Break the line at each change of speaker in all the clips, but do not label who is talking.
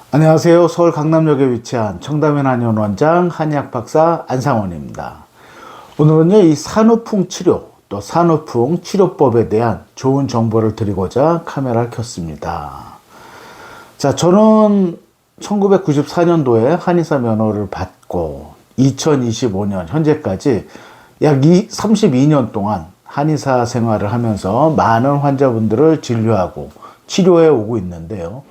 안녕하세요. 서울 강남역에 위치한 청담인 한의원 원장 한의학 박사 안상원입니다. 오늘은요, 이 산후풍 치료, 또 산후풍 치료법에 대한 좋은 정보를 드리고자 카메라를 켰습니다. 자, 저는 1994년도에 한의사 면허를 받고 2025년 현재까지 약 32년 동안 한의사 생활을 하면서 많은 환자분들을 진료하고 치료해 오고 있는데요.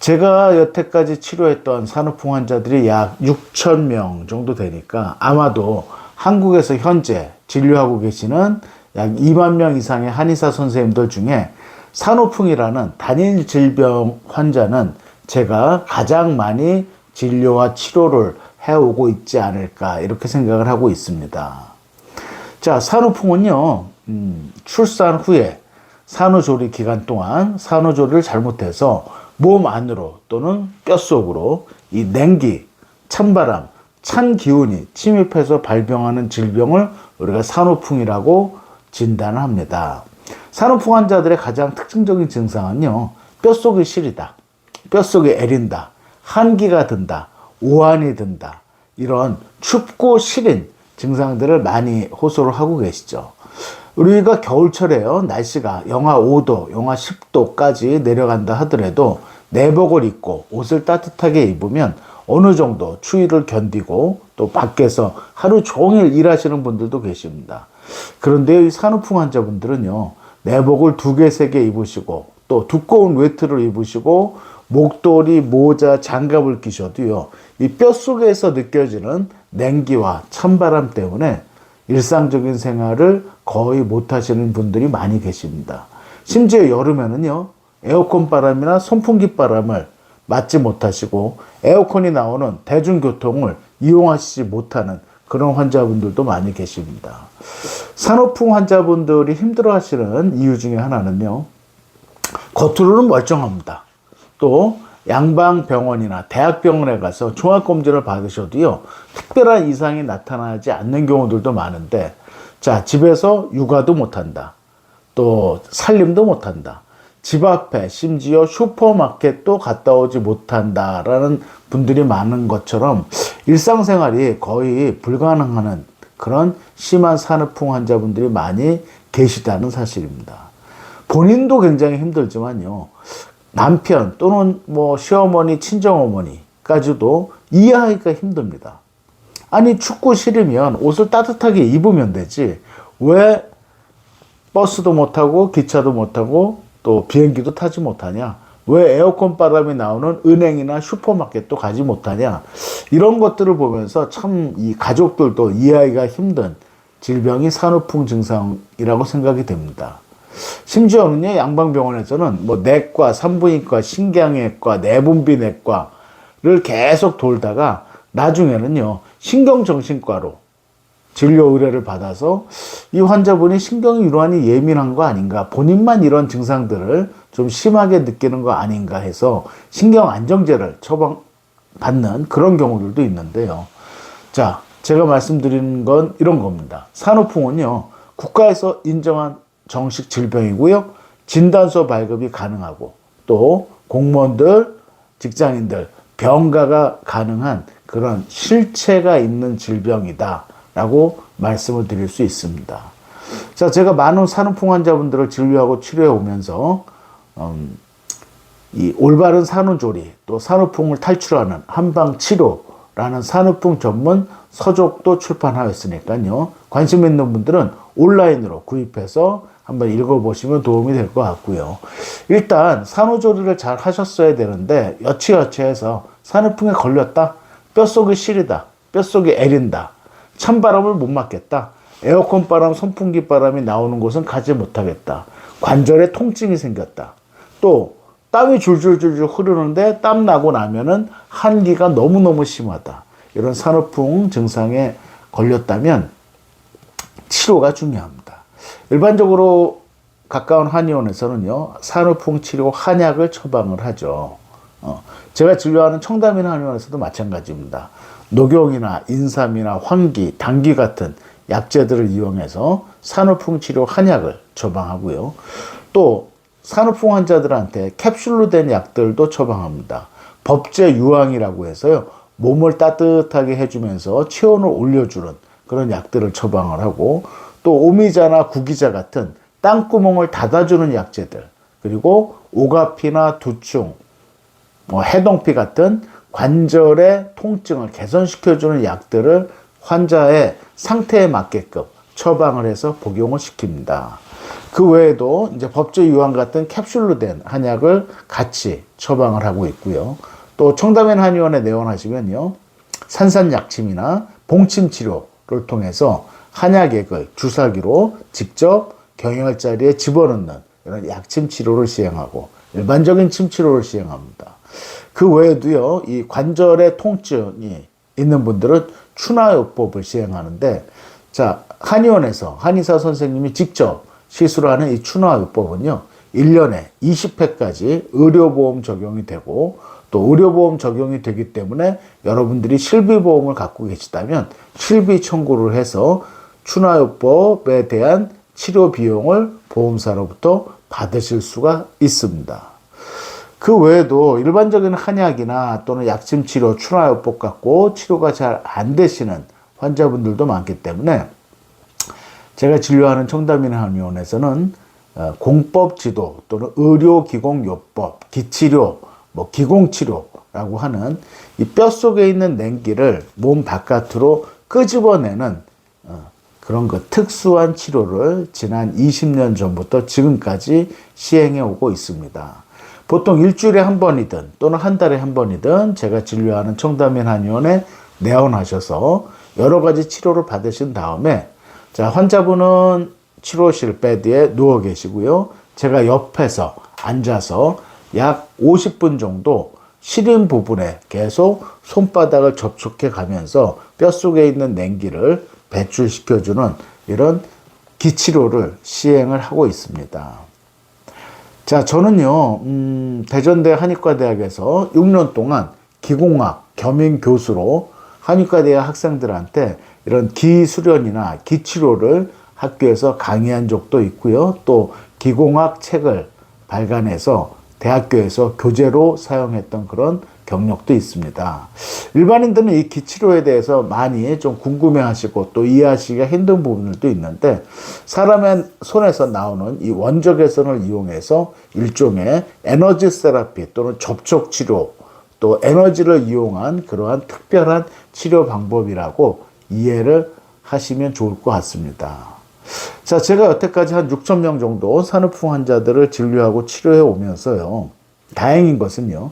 제가 여태까지 치료했던 산후풍 환자들이 약 6천 명 정도 되니까 아마도 한국에서 현재 진료하고 계시는 약 2만 명 이상의 한의사 선생님들 중에 산후풍이라는 단일 질병 환자는 제가 가장 많이 진료와 치료를 해오고 있지 않을까 이렇게 생각을 하고 있습니다. 자, 산후풍은요, 출산 후에 산후조리 기간 동안 산후조리를 잘못해서 몸 안으로 또는 뼛속으로 이 냉기, 찬바람, 찬 기운이 침입해서 발병하는 질병을 우리가 산후풍이라고 진단을 합니다. 산후풍 환자들의 가장 특징적인 증상은요, 뼛속이 시리다, 뼛속이 애린다, 한기가 든다, 오한이 든다, 이런 춥고 시린 증상들을 많이 호소를 하고 계시죠. 우리가 겨울철에요, 날씨가 영하 5도, 영하 10도까지 내려간다 하더라도 내복을 입고 옷을 따뜻하게 입으면 어느 정도 추위를 견디고 또 밖에서 하루 종일 일하시는 분들도 계십니다. 그런데 이 산후풍 환자분들은요, 내복을 2개, 3개 입으시고 또 두꺼운 외투를 입으시고 목도리, 모자, 장갑을 끼셔도요, 이 뼛속에서 느껴지는 냉기와 찬바람 때문에 일상적인 생활을 거의 못 하시는 분들이 많이 계십니다. 심지어 여름에는요, 에어컨 바람이나 선풍기 바람을 맞지 못하시고 에어컨이 나오는 대중교통을 이용하시지 못하는 그런 환자분들도 많이 계십니다. 산후풍 환자분들이 힘들어 하시는 이유 중에 하나는요, 겉으로는 멀쩡합니다. 또 양방병원이나 대학병원에 가서 종합검진을 받으셔도요, 특별한 이상이 나타나지 않는 경우들도 많은데, 자, 집에서 육아도 못한다, 또 살림도 못한다, 집 앞에 심지어 슈퍼마켓도 갔다 오지 못한다라는 분들이 많은 것처럼 일상생활이 거의 불가능한 그런 심한 산후풍 환자분들이 많이 계시다는 사실입니다. 본인도 굉장히 힘들지만요, 남편 또는 뭐 시어머니, 친정어머니까지도 이해하기가 힘듭니다. 아니, 춥고 싫으면 옷을 따뜻하게 입으면 되지 왜 버스도 못 타고 기차도 못 타고 또 비행기도 타지 못하냐, 왜 에어컨 바람이 나오는 은행이나 슈퍼마켓도 가지 못하냐, 이런 것들을 보면서 참 이 가족들도 이해하기가 힘든 질병이 산후풍 증상이라고 생각이 됩니다. 심지어는요, 양방병원에서는 뭐 내과, 산부인과, 신경외과, 내분비내과를 계속 돌다가 나중에는요, 신경정신과로 진료 의뢰를 받아서 이 환자분이 신경 유난히 예민한 거 아닌가, 본인만 이런 증상들을 좀 심하게 느끼는 거 아닌가 해서 신경 안정제를 처방받는 그런 경우들도 있는데요. 자, 제가 말씀드리는 건 이런 겁니다. 산후풍은요, 국가에서 인정한 정식 질병이고요, 진단서 발급이 가능하고 또 공무원들, 직장인들, 병가가 가능한 그런 실체가 있는 질병이다 라고 말씀을 드릴 수 있습니다. 자, 제가 많은 산후풍 환자분들을 진료하고 치료해 오면서 이 올바른 산후조리, 또 산후풍을 탈출하는 한방치료라는 산후풍 전문 서적도 출판하였으니까요, 관심 있는 분들은 온라인으로 구입해서 한번 읽어보시면 도움이 될 것 같고요. 일단 산후조리를 잘 하셨어야 되는데 여치여치해서 산후풍에 걸렸다, 뼛속이 시리다, 뼛속이 애린다, 찬바람을 못 맞겠다, 에어컨 바람, 선풍기 바람이 나오는 곳은 가지 못하겠다, 관절에 통증이 생겼다, 또 땀이 줄줄줄줄 흐르는데 땀 나고 나면은 한기가 너무너무 심하다, 이런 산후풍 증상에 걸렸다면 치료가 중요합니다. 일반적으로 가까운 한의원에서는요, 산후풍 치료 한약을 처방을 하죠. 제가 진료하는 청담인 한의원에서도 마찬가지입니다. 녹용이나 인삼이나 황기, 당귀 같은 약재들을 이용해서 산후풍 치료 한약을 처방하고요. 또 산후풍 환자들한테 캡슐로 된 약들도 처방합니다. 법제 유황이라고 해서요. 몸을 따뜻하게 해주면서 체온을 올려주는 그런 약들을 처방을 하고, 또 오미자나 구기자 같은 땅구멍을 닫아주는 약재들, 그리고 오가피나 두충, 해동피 같은 관절의 통증을 개선시켜주는 약들을 환자의 상태에 맞게끔 처방을 해서 복용을 시킵니다. 그 외에도 이제 법제 유황 같은 캡슐로 된 한약을 같이 처방을 하고 있고요. 또 청담인 한의원에 내원하시면요, 산산약침이나 봉침 치료를 통해서 한약액을 주사기로 직접 경혈자리에 집어넣는 이런 약침 치료를 시행하고 일반적인 침 치료를 시행합니다. 그 외에도요, 이 관절의 통증이 있는 분들은 추나요법을 시행하는데, 자, 한의원에서 한의사 선생님이 직접 시술을 하는 이 추나요법은요, 1년에 20회까지 의료보험 적용이 되고, 또 의료보험 적용이 되기 때문에 여러분들이 실비보험을 갖고 계시다면 실비 청구를 해서 추나요법에 대한 치료 비용을 보험사로부터 받으실 수가 있습니다. 그 외에도 일반적인 한약이나 또는 약침 치료, 추나요법 갖고 치료가 잘 안 되시는 환자분들도 많기 때문에 제가 진료하는 청담인 한의원에서는 공법 지도 또는 의료기공요법, 기치료, 기공치료라고 하는 이 뼛속에 있는 냉기를 몸 바깥으로 끄집어내는 그런 특수한 치료를 지난 20년 전부터 지금까지 시행해 오고 있습니다. 보통 일주일에 한 번이든 또는 한 달에 한 번이든 제가 진료하는 청담인 한의원에 내원하셔서 여러 가지 치료를 받으신 다음에, 자, 환자분은 치료실 베드에 누워 계시고요. 제가 옆에서 앉아서 약 50분 정도 시린 부분에 계속 손바닥을 접촉해 가면서 뼛속에 있는 냉기를 배출시켜주는 이런 기치료를 시행을 하고 있습니다. 자, 저는요, 대전대 한의과대학에서 6년 동안 기공학 겸임 교수로 한의과대학 학생들한테 이런 기수련이나 기치료를 학교에서 강의한 적도 있고요. 또 기공학 책을 발간해서 대학교에서 교재로 사용했던 그런 경력도 있습니다. 일반인들은 이 기치료에 대해서 많이 좀 궁금해하시고 또 이해하시기가 힘든 부분들도 있는데, 사람의 손에서 나오는 이 원적외선을 이용해서 일종의 에너지 세라피 또는 접촉 치료, 또 에너지를 이용한 그러한 특별한 치료 방법이라고 이해를 하시면 좋을 것 같습니다. 자, 제가 여태까지 한 6,000명 정도 산후풍 환자들을 진료하고 치료해 오면서요, 다행인 것은요,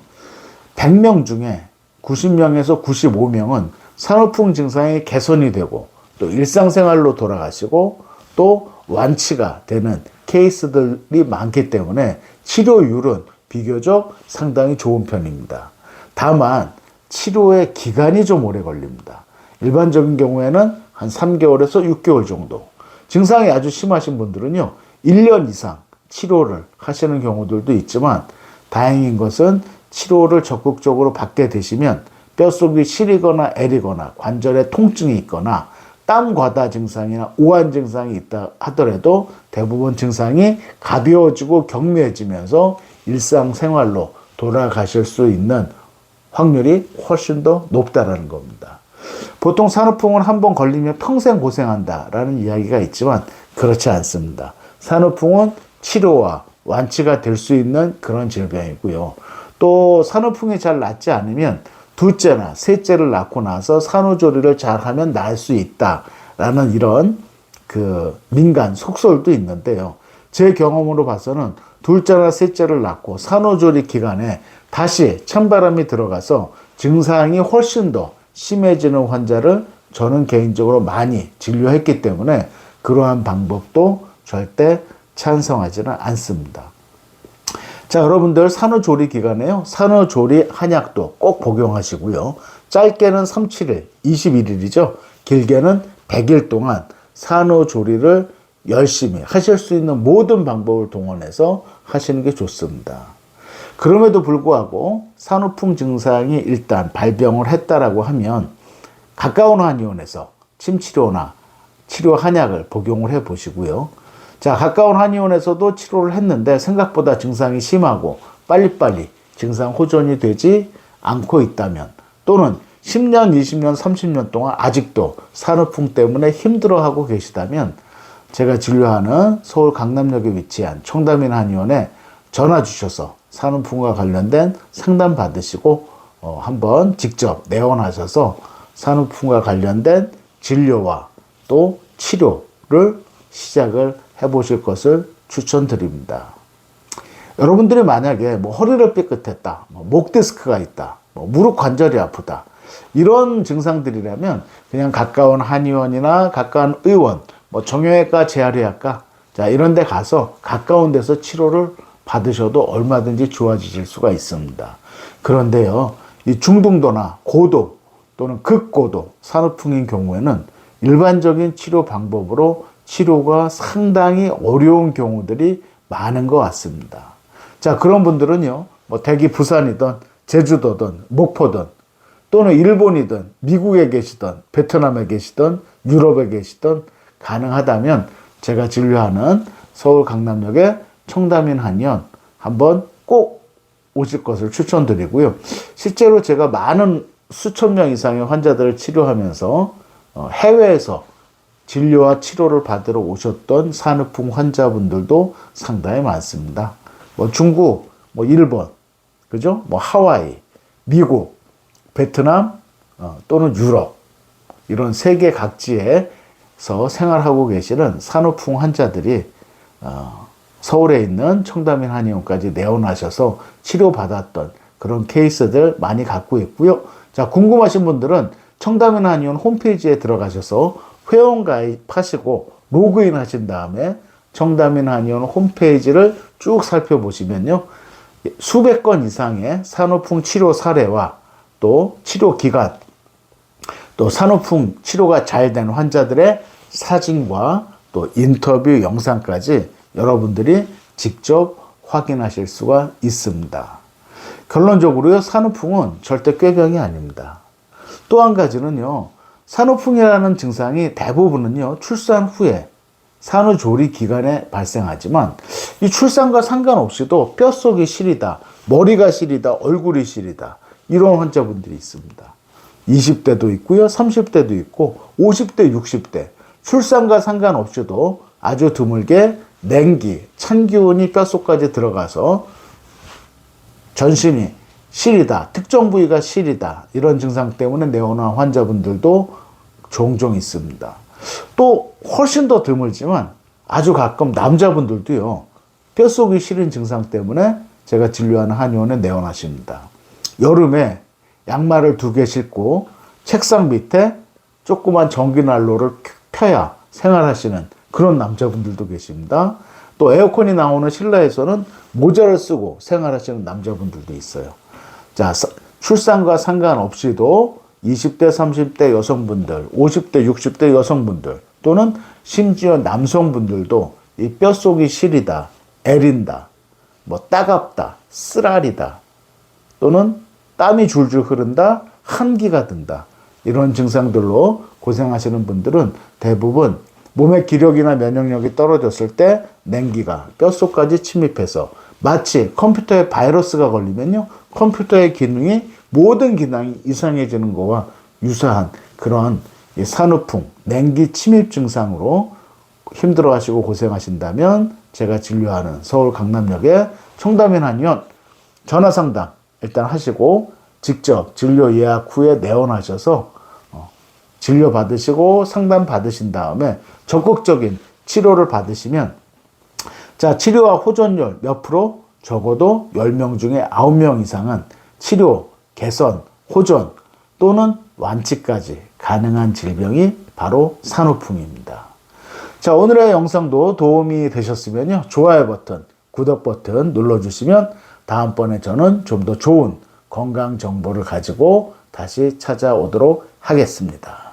100명 중에 90명에서 95명은 산후풍 증상이 개선이 되고 또 일상생활로 돌아가시고 또 완치가 되는 케이스들이 많기 때문에 치료율은 비교적 상당히 좋은 편입니다. 다만 치료의 기간이 좀 오래 걸립니다. 일반적인 경우에는 한 3개월에서 6개월 정도, 증상이 아주 심하신 분들은요 1년 이상 치료를 하시는 경우들도 있지만, 다행인 것은 치료를 적극적으로 받게 되시면 뼛속이 시리거나 애리거나 관절에 통증이 있거나 땀 과다 증상이나 오한 증상이 있다 하더라도 대부분 증상이 가벼워지고 경미해지면서 일상생활로 돌아가실 수 있는 확률이 훨씬 더 높다라는 겁니다. 보통 산후풍은 한번 걸리면 평생 고생한다라는 이야기가 있지만 그렇지 않습니다. 산후풍은 치료와 완치가 될 수 있는 그런 질병이고요. 또 산후풍이 잘 낫지 않으면 둘째나 셋째를 낳고 나서 산후조리를 잘하면 나을 수 있다라는 이런 민간 속설도 있는데요. 제 경험으로 봐서는 둘째나 셋째를 낳고 산후조리 기간에 다시 찬바람이 들어가서 증상이 훨씬 더 심해지는 환자를 저는 개인적으로 많이 진료했기 때문에 그러한 방법도 절대 찬성하지는 않습니다. 자, 여러분들 산후조리 기간에요, 산후조리 한약도 꼭 복용하시고요. 짧게는 3, 7일, 21일이죠. 길게는 100일 동안 산후조리를 열심히 하실 수 있는 모든 방법을 동원해서 하시는 게 좋습니다. 그럼에도 불구하고 산후풍 증상이 일단 발병을 했다라고 하면 가까운 한의원에서 침치료나 치료 한약을 복용을 해 보시고요. 자, 가까운 한의원에서도 치료를 했는데 생각보다 증상이 심하고 빨리빨리 증상 호전이 되지 않고 있다면, 또는 10년, 20년, 30년 동안 아직도 산후풍 때문에 힘들어하고 계시다면 제가 진료하는 서울 강남역에 위치한 청담인 한의원에 전화 주셔서 산후풍과 관련된 상담 받으시고 한번 직접 내원하셔서 산후풍과 관련된 진료와 또 치료를 시작을 해보실 것을 추천드립니다. 여러분들이 만약에 허리를 삐끗했다, 목 디스크가 있다, 무릎 관절이 아프다, 이런 증상들이라면 그냥 가까운 한의원이나 가까운 의원, 정형외과, 재활의학과, 자, 이런 데 가서 가까운 데서 치료를 받으셔도 얼마든지 좋아지실 수가 있습니다. 그런데요, 이 중등도나 고도 또는 극고도 산후풍인 경우에는 일반적인 치료 방법으로 치료가 상당히 어려운 경우들이 많은 것 같습니다. 자, 그런 분들은요, 대기 부산이든 제주도든 목포든 또는 일본이든 미국에 계시든 베트남에 계시든 유럽에 계시든 가능하다면 제가 진료하는 서울 강남역의 청담인 한의원 한번 꼭 오실 것을 추천드리고요. 실제로 제가 많은 수천 명 이상의 환자들을 치료하면서 해외에서 진료와 치료를 받으러 오셨던 산후풍 환자분들도 상당히 많습니다. 중국, 일본, 그죠? 하와이, 미국, 베트남, 또는 유럽, 이런 세계 각지에서 생활하고 계시는 산후풍 환자들이 서울에 있는 청담인 한의원까지 내원하셔서 치료받았던 그런 케이스들 많이 갖고 있고요. 자, 궁금하신 분들은 청담인 한의원 홈페이지에 들어가셔서 회원 가입하시고 로그인 하신 다음에 청담인 한의원 홈페이지를 쭉 살펴보시면요, 수백 건 이상의 산후풍 치료 사례와 또 치료 기간, 또 산후풍 치료가 잘 된 환자들의 사진과 또 인터뷰 영상까지 여러분들이 직접 확인하실 수가 있습니다. 결론적으로요, 산후풍은 절대 꾀병이 아닙니다. 또 한 가지는요, 산후풍이라는 증상이 대부분은요, 출산 후에 산후조리 기간에 발생하지만 이 출산과 상관없이도 뼛속이 시리다, 머리가 시리다, 얼굴이 시리다, 이런 환자분들이 있습니다. 20대도 있고요, 30대도 있고 50대, 60대, 출산과 상관없이도 아주 드물게 냉기, 찬 기운이 뼛속까지 들어가서 전신이 시리다, 특정 부위가 시리다, 이런 증상 때문에 내원한 환자분들도 종종 있습니다. 또 훨씬 더 드물지만 아주 가끔 남자분들도요, 뼛속이 시린 증상 때문에 제가 진료하는 한의원에 내원하십니다. 여름에 양말을 2개 신고 책상 밑에 조그만 전기난로를 켜야 생활하시는 그런 남자분들도 계십니다. 또 에어컨이 나오는 실내에서는 모자를 쓰고 생활하시는 남자분들도 있어요. 자, 출산과 상관없이도 20대, 30대 여성분들, 50대, 60대 여성분들, 또는 심지어 남성분들도 이 뼛속이 시리다, 애린다, 따갑다, 쓰라리다, 또는 땀이 줄줄 흐른다, 한기가 든다, 이런 증상들로 고생하시는 분들은 대부분 몸의 기력이나 면역력이 떨어졌을 때 냉기가 뼛속까지 침입해서 마치 컴퓨터에 바이러스가 걸리면요, 컴퓨터의 기능이 모든 기능이 이상해지는 것과 유사한 그런 산후풍, 냉기 침입 증상으로 힘들어하시고 고생하신다면 제가 진료하는 서울 강남역의 청담인 한의원 전화 상담 일단 하시고 직접 진료 예약 후에 내원하셔서 진료 받으시고 상담 받으신 다음에 적극적인 치료를 받으시면, 자, 치료와 호전율 몇 프로? 적어도 10명 중에 9명 이상은 치료, 개선, 호전 또는 완치까지 가능한 질병이 바로 산후풍입니다. 자, 오늘의 영상도 도움이 되셨으면요, 좋아요 버튼, 구독 버튼 눌러주시면 다음번에 저는 좀 더 좋은 건강 정보를 가지고 다시 찾아오도록 하겠습니다.